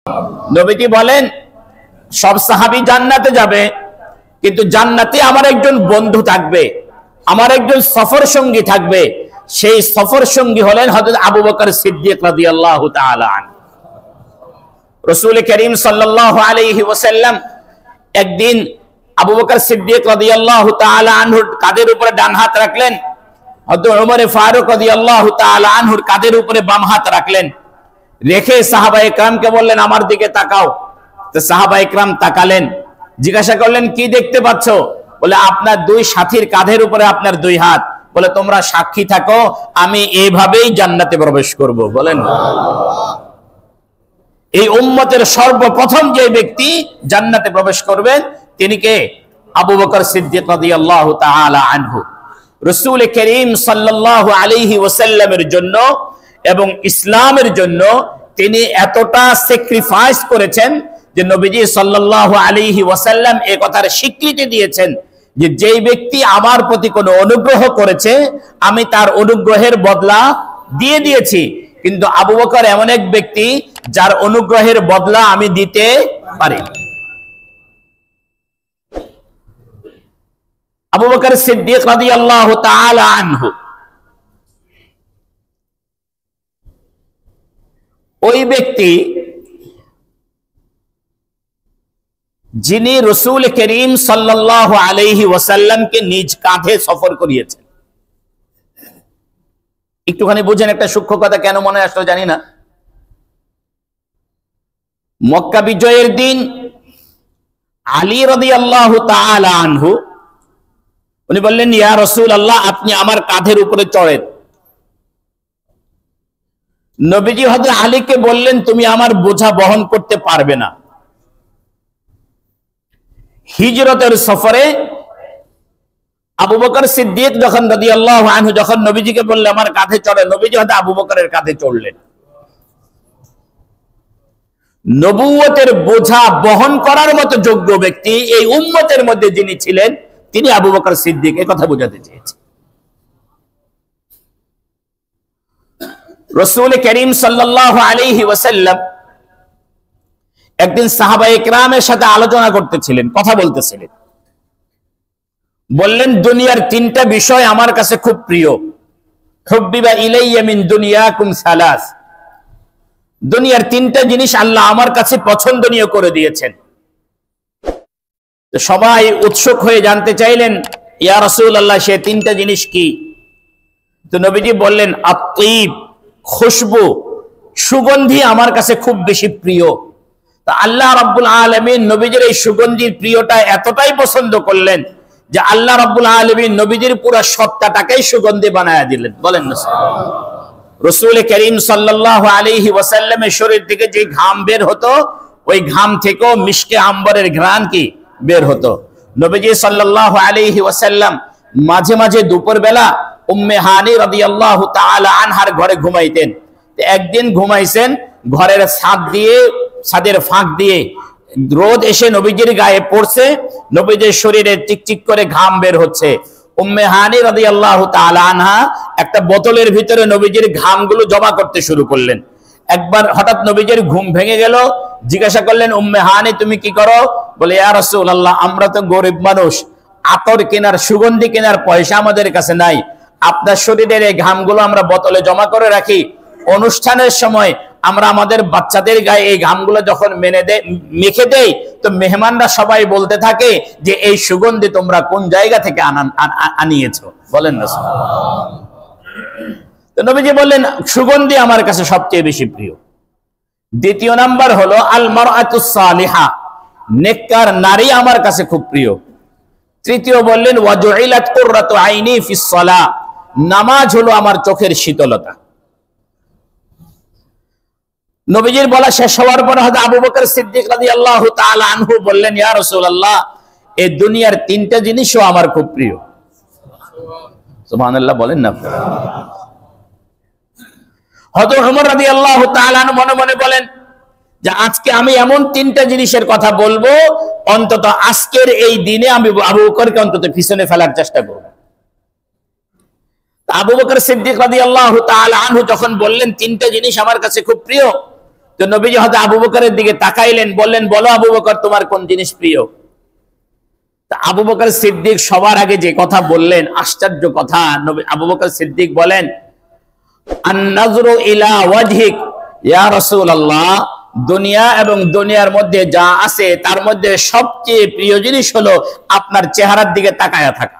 নবীজি বলেন সব সাহাবী জান্নাতে যাবে, কিন্তু জান্নাতে আমার একজন বন্ধু থাকবে, আমার একজন সফর সঙ্গী থাকবে। সেই সফর সঙ্গী হলেন হযরত আবু বকর সিদ্দিক রাদিয়াল্লাহু তাআলা আনহু। রাসূল করিম সাল্লাল্লাহু আলাইহি ওয়াসাল্লাম একদিন আবু বকর সিদ্দিক রাদিয়াল্লাহু তাআলা আনহুর কাঁধের উপরে ডান হাত রাখলেন, হযরত ওমর ফারুক রাদিয়াল্লাহু তাআলা আনহুর কাঁধের উপরে বাম হাত রাখলেন। রেখে সাহাবায়ে কেরামকে বললেন আমার দিকে তাকাও। তো সাহাবায়ে কেরাম তাকালেন, জিজ্ঞাসা করলেন কি দেখতে পাচ্ছ? বলে আপনার দুই সাথীর কাঁধের উপরে আপনার দুই হাত। বলে তোমরা সাক্ষী থাকো, আমি এইভাবেই জান্নাতে প্রবেশ করব। বলেন এই উম্মতের সর্বপ্রথম যে ব্যক্তি জান্নাতে প্রবেশ করবেন তিনি কে? আবু বকর সিদ্দিক রাদিয়াল্লাহু তাআলা আনহু। রাসূল করিম সাল্লাল্লাহু আলাইহি ওয়াসাল্লামের জন্য এবং ইসলামের জন্য তিনি এতটা স্যাক্রিফাইস করেছেন যে নবীজি সাল্লাল্লাহু আলাইহি ওয়াসাল্লাম এই কথার স্বীকৃতি দিয়েছেন যে যেই ব্যক্তি আমার প্রতি কোনো অনুগ্রহ করেছে আমি তার অনুগ্রহের বদলা দিয়ে দিয়েছি, কিন্তু আবু বকর এমন এক ব্যক্তি যার অনুগ্রহের বদলা আমি দিতে পারি। আবু বকর সিদ্দিক রাদিয়াল্লাহু তাআলা আনহু ওই ব্যক্তি যিনি রাসূল করিম সাল্লাল্লাহু আলাইহি ওয়াসাল্লামকে নিজ কাঁধে সফর করিয়েছেন। একটুখানি বুঝেন, একটা সূক্ষ্ম কথা কেন মনে আসলো জানি না। মক্কা বিজয়ের দিন আলী রাদিয়াল্লাহু তাআলা আনহু উনি বললেন ইয়া রাসূলুল্লাহ আপনি আমার কাঁধের উপরে চড়েন। নবীজি হযরত আলীকে বললেন তুমি আমার বোঝা বহন করতে পারবে না। হিজরতের সফরে আবু বকর সিদ্দিক যখন রাদিয়াল্লাহু আনহু যখন নবীজিকে বললেন আমার কাঁধে চড়ে, নবীজি হয়তো আবু বকরের কাঁধে চড়লেন। নবুয়তের বোঝা বহন করার মতো যোগ্য ব্যক্তি এই উম্মতের মধ্যে যিনি ছিলেন তিনি আবু বকর সিদ্দিক, এই কথা বোঝাতে চেয়েছে। রাসূল করিম সাল্লাল্লাহু আলাইহি ওয়াসাল্লাম একদিন সাহাবায়ে কেরামের সাথে আলোচনা করতেছিলেন, কথা বলতেছিলেন। বললেন দুনিয়ার তিনটা বিষয় আমার কাছে খুব প্রিয়। হুব্বিবা ইলাইয়া মিন দুনিয়াকুম সালাস। দুনিয়ার তিনটা জিনিস আল্লাহ আমার কাছে পছন্দনীয় করে দিয়েছেন। তো সবাই উৎসুক হয়ে জানতে চাইলেন ইয়া রাসূলুল্লাহ সে তিনটা জিনিস কি? তো নবীজি বললেন আত-তয়িব, খুশবু, সুগন্ধি আমার কাছে খুব বেশি প্রিয়। তা আল্লাহ রাব্বুল আলামিন নবীজির এই সুগন্ধির প্রিয়টা এতটাই পছন্দ করলেন যে আল্লাহ রাব্বুল আলামিন নবীজির পুরো সত্তাটাকেই সুগন্ধি বানায়া দিলেন। বলেন না রাসূল করিম সাল্লাল্লাহু আলাইহি ওয়াসাল্লামের শরীর থেকে যে ঘাম বের হতো ওই ঘাম থেকেও মিশকে আম্বরের ঘ্রাণ কি বের হতো। নবীজি সাল্লাল্লাহু আলাইহি ওয়াসাল্লাম মাঝে মাঝে দুপুর বেলা উম্মে হানি রাদিয়াল্লাহু তাআলা আনহার ঘরে ঘুমাইতেন। একদিন ঘুমাইছেন, ঘরের ছাদের ফাঁক দিয়ে রোদ এসে নবীজির গায়ে পড়ছে, নবীজির শরীরে চিকচিক করে ঘাম বের হচ্ছে। উম্মে হানি রাদিয়াল্লাহু তাআলা আনহা একটা বোতলের ভিতরে নবীজির ঘামগুলো জমা করতে শুরু করলেন। একবার হঠাৎ নবীজির ঘুম ভেঙে গেল, জিজ্ঞাসা করলেন উম্মে হানি তুমি কি করো? বলে ইয়া রাসূলুল্লাহ আমরা তো গরিব মানুষ, আতর কেনার সুগন্ধি কেনার পয়সা আমাদের কাছে নাই, আপনার শরীরের এই ঘামগুলো আমরা বোতলে জমা করে রাখি, অনুষ্ঠানের সময় আমরা আমাদের বাচ্চাদের গায়ে এই ঘামগুলো যখন মেখে দেই তো মেহমানরা সবাই বলতে থাকে যে এই সুগন্ধি তোমরা কোন জায়গা থেকে আনিয়েছো। বলেন না তো নবীজি বললেন সুগন্ধি আমার কাছে সবচেয়ে বেশি প্রিয়। দ্বিতীয় নাম্বার হলো আল মারআতুস সালিহা, নেককার নারী আমার কাছে খুব প্রিয়। তৃতীয় বললেন ওয়াজুইলাত কুররাতু আইনি ফিস সালাহ, নামাজ হলো আমার চোখের শীতলতা। নবীজির বলা শেষ হওয়ার পর হযরত আবু বকর সিদ্দিক রাদিয়াল্লাহু তাআলা আনহু বললেন ইয়া রাসূলুল্লাহ এই দুনিয়ার তিনটা জিনিসও আমার খুব প্রিয়। সুবহানাল্লাহ বলেন না। হযরত ওমর রাদিয়াল্লাহু তাআলা আনহু মনে মনে বলেন যে আজকে আমি এমন তিনটা জিনিসের কথা বলবো অন্তত আজকের এই দিনে আমি আবু বকরকে অন্তত পিছনে ফেলার চেষ্টা করব। আবু বকর সিদ্দিক রাদিয়াল্লাহু তাআলা আনহু যখন বললেন তিনটা জিনিস আমার কাছে খুব প্রিয়, তো নবীজি হযরত আবু বকরের দিকে তাকাইলেন, বললেন, বলো আবু বকর, তোমার কোন জিনিস প্রিয়? তা আবু বকর সিদ্দিক সবার আগে যে কথা বললেন, আশ্চর্য কথা। নবী আবু বকর সিদ্দিক বলেন, আন-নাযরু ইলা ওয়াজহিক ইয়া রাসূলুল্লাহ, দুনিয়া এবং দুনিয়ার মধ্যে যা আছে তার মধ্যে সবচেয়ে প্রিয় জিনিস হলো আপনার চেহারার দিকে তাকায়া থাকা।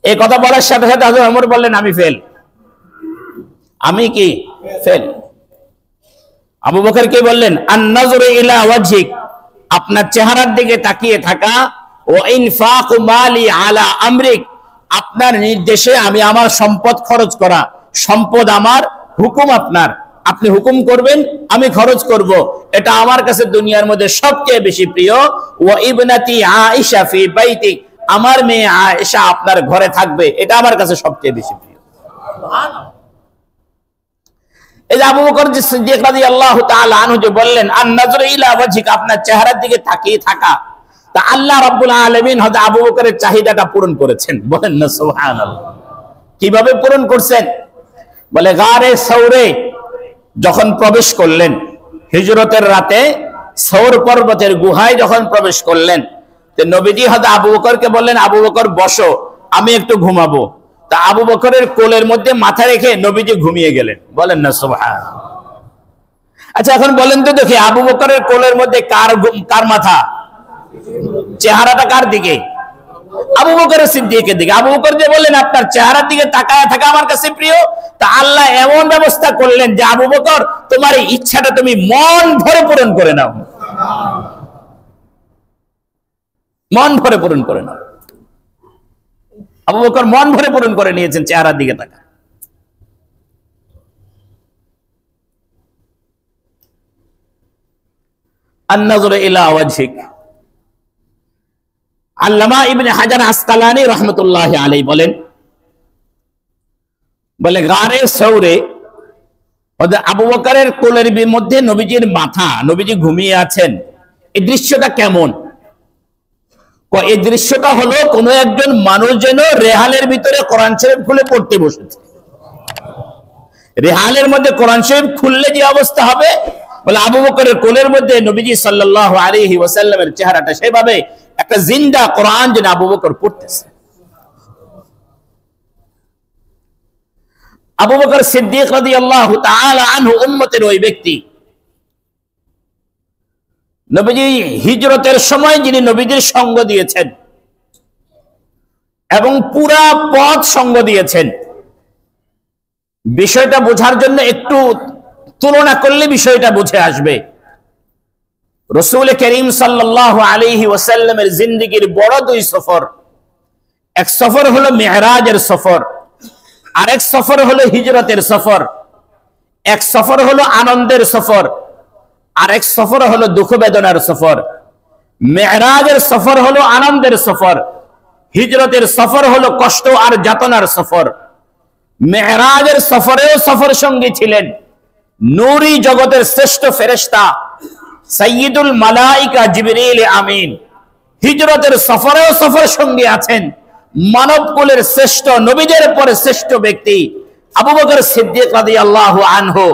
এই কথা বলার সাথে সাথে হযরত ওমর বললেন, আমি ফেল। আমি কি ফেল? আবু বকর কি বললেন? আন-নাযরু ইলা ওয়াজহিক, আপনার চেহারার দিকে তাকিয়ে থাকা, ওয়া ইনফাকু মালি আলা আমরিক, আপনার নির্দেশে আমি আমার সম্পদ খরচ করা। সম্পদ আমার, হুকুম আপনার, আপনি হুকুম করবেন, আমি খরচ করব, এটা আমার কাছে দুনিয়ার মধ্যে সবচেয়ে বেশি প্রিয়। ওয়া ইবনাতি আয়েশা ফি বাইতিক, আমার মেয়ে আয়েশা আপনার ঘরে থাকবে, এটা আমার কাছে সবচেয়ে বেশি প্রিয়। সুবহানাল্লাহ। এই যে আবু বকর সিদ্দিক রাদিয়াল্লাহু তাআলা আনহু যে বললেন, আন-নাযরু ইলা ওয়াজহিক, আপনার চেহারার দিকে তাকিয়ে থাকা, তা আল্লাহ রাব্বুল আলামিন হযরত আবু বকরের চাহিদাটা পূরণ করেছেন। বলেন না সুবহানাল্লাহ। কিভাবে পূরণ করছেন? বলে, গারে সৌরে যখন প্রবেশ করলেন, হিজরতের রাতে সৌর পর্বতের গুহায় যখন প্রবেশ করলেন, তো নবীজি হযরত আবু বকরকে বললেন, আবু বকর বসো, আমি একটু ঘুমাবো। তা আবু বকরের কোলের মধ্যে মাথা রেখে নবীজি ঘুমিয়ে গেলেন। বলেন না সুবহানাল্লাহ। আচ্ছা, এখন বলেন তো দেখি, আবু বকরের কোলের মধ্যে কার মাথা? চেহারাটা কার দিকে? আবু বকর সিদ্দিকের দিকে। আবু বকর যে বললেন, আপনার চেহারার দিকে তাকায় থাকা আমার কাছে প্রিয়, তা আল্লাহ এমন ব্যবস্থা করলেন যে আবু বকর, তোমার এই ইচ্ছাটা তুমি মন ভরে পূরণ করে নাও, মন ভরে পূরণ করে নাও। আবু বকর মন ভরে পূরণ করে নিয়েছেন চেহারার দিকে তাকা। আন-নাযরু ইলা ওয়াজহিক। আল্লামা ইবনে হাজার আসকালানী রাহমাতুল্লাহি আলাইহি বলেন, বলে গারে সৌরে আবু বকরের কোলের মধ্যে নবীজির মাথা, নবীজি ঘুমিয়ে আছেন, এই দৃশ্যটা কেমন? এই দৃশ্যটা হলো কোন একজন মানুষ যেন রেহালের ভিতরে কোরআন শরীফ খুলে পড়তে বসেছে। রেহালের মধ্যে কোরআন শরীফ খুললে যে অবস্থা হবে, বলে আবু বকরের কোলের মধ্যে নবীজি সাল্লাল্লাহু আলাইহি ওয়াসাল্লামের চেহারাটা সেভাবে একটা জিন্দা কোরআন যেন আবু বকর পড়তেছে। আবু বকর সিদ্দিক রাদিয়াল্লাহু তাআলা আনহু উম্মতের ওই ব্যক্তি, নবীজি হিজরতের সময় যিনি নবীজির সঙ্গ দিয়েছেন এবং পুরা পথ সঙ্গ দিয়েছেন। বিষয়টা বোঝার জন্য একটু তুলনা করলে বিষয়টা বুঝে আসবে। রাসূল করিম সাল্লাল্লাহু আলাইহি ওয়াসাল্লামের জিন্দেগীর বড় দুই সফর, এক সফর হলো মিরাজের সফর, আরেক সফর হলো হিজরতের সফর। এক সফর হলো আনন্দের সফর, আরেক সফর হলো দুঃখ বেদনার সফর। মিরাজের সফর হলো আনন্দের সফর, হিজরতের সফর হলো কষ্ট আর যাতনার সফর। মিরাজের সফরেও সফর সঙ্গী ছিলেন নূরি জগতের শ্রেষ্ঠ ফেরেশতা সাইয়্যিদুল মালায়েকা জিবরিল আমিন। হিজরতের সফরেও সফর সঙ্গী আছেন মানব কুলের শ্রেষ্ঠ, নবীদের পরে শ্রেষ্ঠ ব্যক্তি আবু বকর সিদ্দিক রাদিয়াল্লাহু আনহু।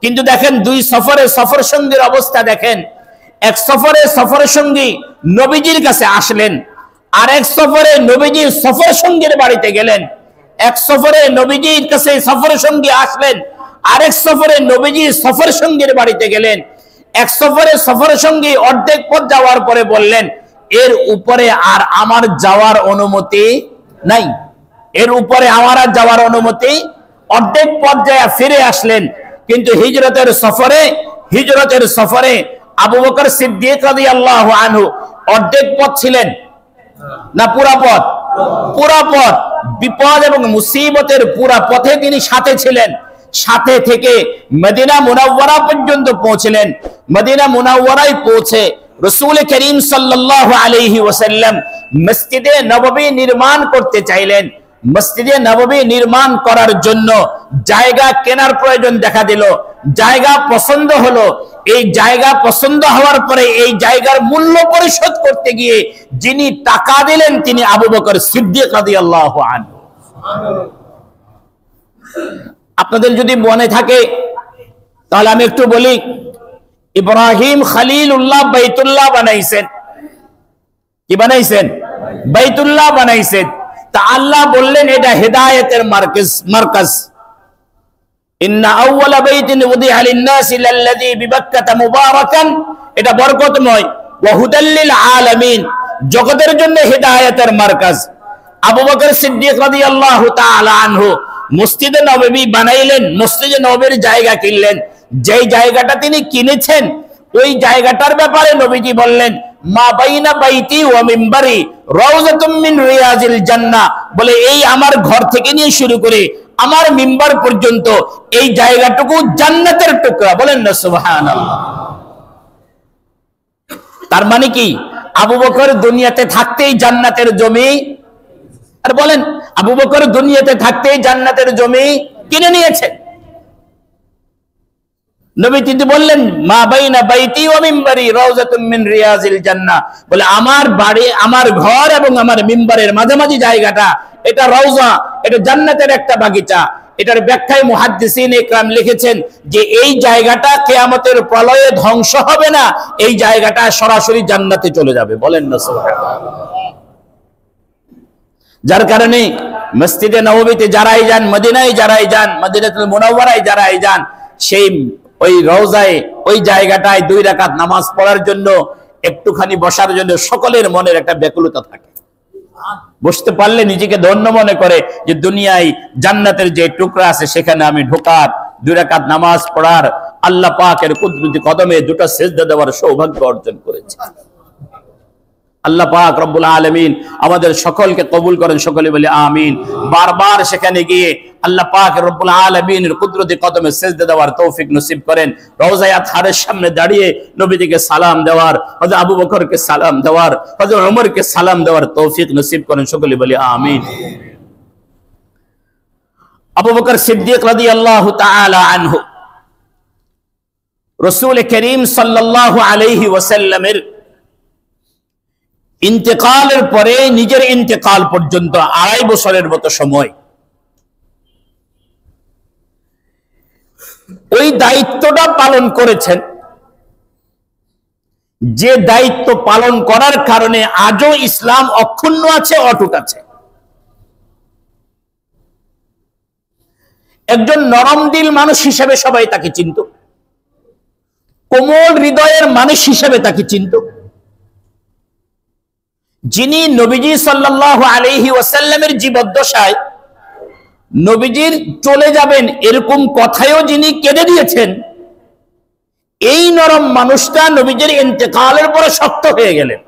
কিন্তু দেখেন, দুই সফরে সফর সঙ্গীর অবস্থা দেখেন। এক সফরে সফর সঙ্গী নবীজির কাছে আসলেন, আর এক সফরে নবীজি সফর সঙ্গীর বাড়িতে গেলেন। এক সফরে নবীজির কাছে সফর সঙ্গী আসলেন, আরেক সফরে নবীজি সফর সঙ্গীর বাড়িতে গেলেন। এক সফরে সফর সঙ্গী অর্ধেক পথ যাওয়ার পরে বললেন, এর উপরে আর আমার যাওয়ার অনুমতি নাই, এর উপরে আমার আর যাওয়ার অনুমতি। অর্ধেক পথ যায় ফিরে আসলেন। কিন্তু হিজরতের সফরে আবু বকর সিদ্দিক রাদিয়াল্লাহু আনহু অর্ধেক পথ ছিলেন না পুরা পথ? পুরা পথ। বিপদ এবং মুসিবতের পুরা পথে তিনি সাথে ছিলেন। সাথে থেকে মদিনা মুনাওয়ারা পর্যন্ত পৌঁছলেন। মদিনা মুনাওয়ারায় পৌঁছে রাসূল করিম সাল্লাল্লাহু আলাইহি ওয়াসাল্লাম মসজিদে নববী নির্মাণ করতে চাইলেন। মসজিদে নববী নির্মাণ করার জন্য জায়গা কেনার প্রয়োজন দেখা দিল। জায়গা পছন্দ হলো। এই জায়গা পছন্দ হওয়ার পরে এই জায়গার মূল্য পরিশোধ করতে গিয়ে যিনি টাকা দিলেন তিনি আবু বকর সিদ্দিক রাদিয়াল্লাহু আনহু। আপনাদের যদি মনে থাকে তাহলে আমি একটু বলি, ইব্রাহিম খলিলুল্লাহ বাইতুল্লাহ বানাইছেন। কি বানাইছেন? বাইতুল্লাহ বানাইছেন। তা আল্লাহ বললেন এটা হেদায়েতের মার্কাজ। ইন্না আউওয়ালা বাইতিন উদিআ লিন-নাসি লাল্লাযী বিবাক্কাতা মুবারাকান, এটা বরকতময়, ওয়া হুদাল লিল আলামিন, জগতের জন্য হেদায়েতের মার্কাজ। আবু বকর সিদ্দিক রাদিয়াল্লাহু তাআলা আনহু মসজিদে নববী বানাইলেন, মসজিদে নববীর জায়গা কিনলেন। যেই জায়গাটা তিনি কিনেছেন ওই জায়গাটার ব্যাপারে নবীজি বললেন, মা বাইনা বাইতি ওয়া মিম্বারি রাউযাতুম মিন রিয়াজিল জান্নাহ, বলে এই আমার ঘর থেকে নিয়ে শুরু করে আমার মিম্বার পর্যন্ত এই জায়গাটুকু জান্নাতের টুকরা। বলেন না সুবহানাল্লাহ। তার মানে কি আবু বকর দুনিয়াতে থাকতেই জান্নাতের জমি, আর বলেন আবু বকর দুনিয়াতে থাকতেই জান্নাতের জমি কিনে নিয়েছেন। নবী তিনি বললেন, মা বাইনা বাইতি ওয়া মিম্বারি রাউযাতুম মিন রিয়াজিল জান্নাহ, বলে আমার বাড়ি, আমার ঘর এবং আমার মিম্বারের মাঝামাঝি জায়গাটা এটা রওজা, এটা জান্নাতের একটা বাগিচা। এটার ব্যাখ্যায় মুহাদ্দিসিন ইকরাম লিখেছেন যে এই জায়গাটা কিয়ামতের প্রলয়ে ধ্বংস হবে না, এই জায়গাটা সরাসরি জান্নাতে চলে যাবে। বলেন না সুবহানাল্লাহ। যার কারণে মসজিদে নববীতে যারাই যান, মদিনায় যারাই যান, মদিনাতুল মুনাওয়ারায় যারাই যান, সেই ওই রওজায় ওই জায়গাটায় 2 রাকাত নামাজ পড়ার জন্য, একটুখানি বসার জন্য সকলের মনের একটা ব্যাকুলতা থাকে। বসতে পারলে নিজেকে ধন্য মনে করে যে দুনিয়ায় জান্নাতের যে টুকরা আছে সেখানে আমি ঢোকার, 2 রাকাত নামাজ পড়ার, আল্লাহ পাকের কুদরতি কদমে 2টা সিজদা দেওয়ার সৌভাগ্য অর্জন করেছে। আল্লাহ পাক রব্বুল আলামিন আমাদের সকলকে কবুল করেন, সকলে বলি আমিন। বারবার সেখানে গিয়ে আল্লাহ পাক রব্বুল আলামিনের কুদরতি কদমে সিজদা দেওয়ার তৌফিক নসিব করেন। রওজায়ে আতহারের সামনে দাঁড়িয়ে নবীজিকে সালাম দেওয়ার, হযরত আবু বকরকে সালাম দেওয়ার, হযরত ওমরকে সালাম দেওয়ার তৌফিক নসিব করেন, সকলে বলি আমিন। আবু বকর সিদ্দিক রাদিয়াল্লাহু তাআলা আনহু রাসূল করিম সাল্লাল্লাহু আলাইহি ওয়াসাল্লামের ইন্তেকালের পরে নিজের ইন্তেকাল পর্যন্ত 2.5 বছরের মতো সময় ওই দায়িত্বটা পালন করেছেন, যে দায়িত্ব পালন করার কারণে আজও ইসলাম অক্ষুণ্ণ আছে, অটুট আছে। একজন নরম দিল মানুষ হিসেবে সবাই তাকে চিনত, কোমল হৃদয়ের মানুষ হিসেবে তাকে চিনত। যিনি নবীজি সাল্লাল্লাহু আলাইহি ওয়াসাল্লামের জীবদ্দশায় নবীজির চলে যাবেন এরকম কথায়ও যিনি কেঁদে দিয়েছেন, এই নরম মানুষটা নবীজির ইন্তেকালের পরে শক্ত হয়ে গেলেন।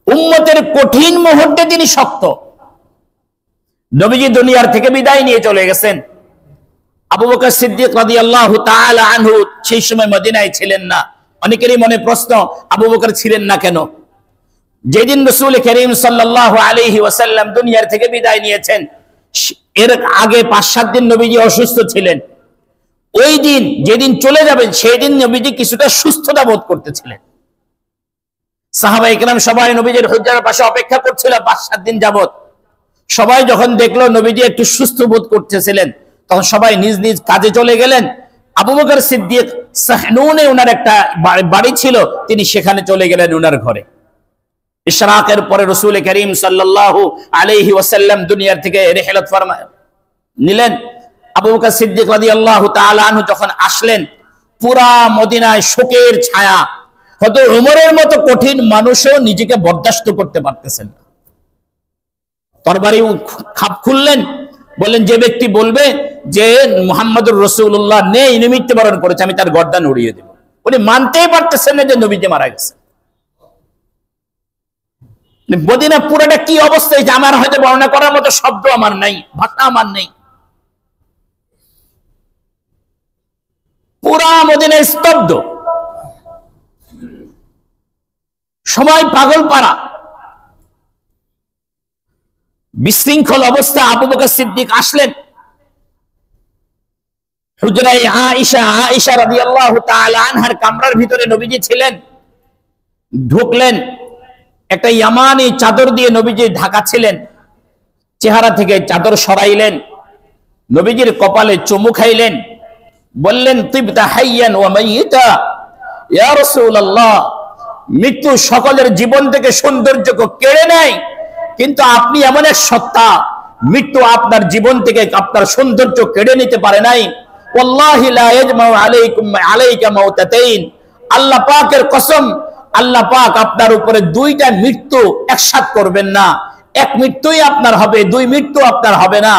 উম্মতের কঠিন মুহূর্তে তিনি শক্ত। নবীজি দুনিয়ার থেকে বিদায় নিয়ে চলে গেছেন। আবু বকর সিদ্দিক রাদিয়াল্লাহু তাআলা আনহু সেই সময় মদিনায় ছিলেন না। অনেকেরই মনে প্রশ্ন, আবু বকর ছিলেন না কেন? যেদিন রাসূল করিম সাল্লাল্লাহু আলাইহি ওয়াসাল্লাম দুনিয়ার থেকে বিদায় নিয়েছেন, এর আগে 5-7 দিন নবীজি অসুস্থ ছিলেন। ওই দিন যেদিন চলে যাবেন সেই দিন নবীজি কিছুটা সুস্থতা বোধ করতেছিলেন। সাহাবায়ে কেরাম সবাই নবীজির হুজরার পাশে অপেক্ষা করছিল 5-7 দিন যাবত। সবাই যখন দেখলো নবীজি একটু সুস্থ বোধ করতেছিলেন, তখন সবাই নিজ নিজ কাজে চলে গেলেন। আবু বকর সিদ্দিক সাহনুনে ওনার একটা বাড়ি ছিল, তিনি সেখানে চলে গেলেন ওনার ঘরে। ইশরাকের পরে রাসূল করিম সাল্লাল্লাহু আলাইহি ওয়াসাল্লাম দুনিয়ার থেকে রিহলাত নিলেন। আবু বকর সিদ্দিক রাদিয়াল্লাহু তাআলা আনহু যখন আসলেন, পুরা মদিনায় শোকের ছায়া। হয়তো ওমরের মতো কঠিন মানুষও নিজেকে বরদাস্ত করতে পারতেছেন না। তরবারি খাপ খুললেন, বললেন যে ব্যক্তি বলবে যে মুহাম্মদুর রাসূলুল্লাহ নেই, ইনি মৃত্যুবরণ করেছে, আমি তার গর্দান উড়িয়ে দেব। উনি মানতেই পারতেছেন না যে নবীজি মারা গেছে। মদিনা পুরাটা কি অবস্থা, যে আমার হয়তো বর্ণনা করার মতো শব্দ আমার নাই, ভাষা আমার নেই। পুরা মদিনা স্তব্ধ, সবাই পাগল পাড়া, বিশৃঙ্খল অবস্থা। আবু বকর সিদ্দিক আসলেন হুজরায়ে আয়েশা রাদিয়াল্লাহু তাআলা আনহার কামরার ভিতরে নবীজি ছিলেন। ঢুকলেন, একটা ইয়ামানি চাদর দিয়ে নবীজি ঢাকা ছিলেন, চেহারা থেকে চাদর সরাইলেন, নবীজির কপালে চুমু খাইলেন, বললেন তিবতা হাইয়ান ওয়া মাইয়িতা। ইয়া রাসূলুল্লাহ, মৃত্যু সকলের জীবন থেকে সৌন্দর্যকে কেড়ে নেয়, কিন্তু আপনি এমন এক সত্তা, মৃত্যু আপনার জীবন থেকে আপনার সৌন্দর্য কেড়ে নিতে পারে নাই। ওয়াল্লাহি লা ইয়াজমাউ আলাইকা মাউতাতাইন, আল্লাহ পাকের কসম, আল্লাহ পাক আপনার উপরে দুইটা মৃত্যু একসাথে করবেন না। এক মৃত্যুই আপনার হবে, দুই মৃত্যু আপনার হবে না।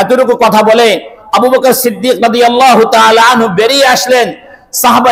এতটুকু কথা বলে আবু বকর সিদ্দিক রাদিয়াল্লাহু তাআলা আনহু বেরিয়ে আসলেন। সাহাবা